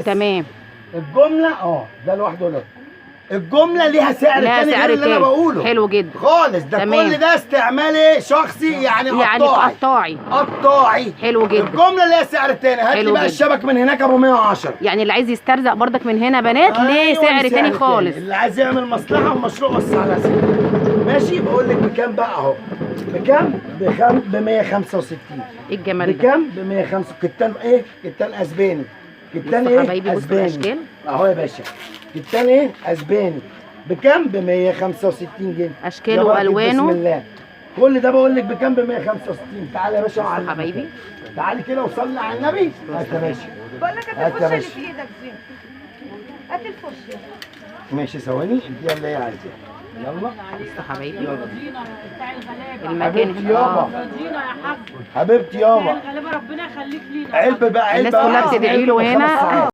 تمام. الجمله ده لوحده له. الجمله ليها سعر تاني غير اللي انا بقوله. حلو جدا خالص. ده تمام. كل ده استعمالي شخصي، يعني قطاعي. حلو جدا. الجمله ليها سعر تاني. هات لي بقى الشبك من هناك ابو 110. يعني اللي عايز يسترزق برضك من هنا بنات ليه سعر تاني خالص. اللي عايز يعمل مصلحه ومشروع وسع على سنه. ماشي. بقول لك بكام بقى اهو. بكام؟ ب 165. ايه الجمال ده؟ بكام؟ ب 105. كتان ايه؟ كتان اسباني. كتان ايه؟ اسباني اهو يا باشا. كتان ايه؟ اسباني. بكام؟ ب 165 جنيه. اشكاله والوانه. بسم الله. كل ده بقول لك بكام؟ ب 165. تعالى يا باشا وعلى حبايبي. تعالي كده وصلي على النبي. هات يا باشا. بقول لك هات الفرشه اللي في ايدك دي. هات الفرشه. ماشي ثواني. دي اللي هي عايزاها. يلا بص حبايبي. حبيبتي يابا. رضينا يا حاج. حبيبتي يابا. الغلابه ربنا يخليك لينا. علبه بقى، علبه. الناس كلها بتدعي له هنا.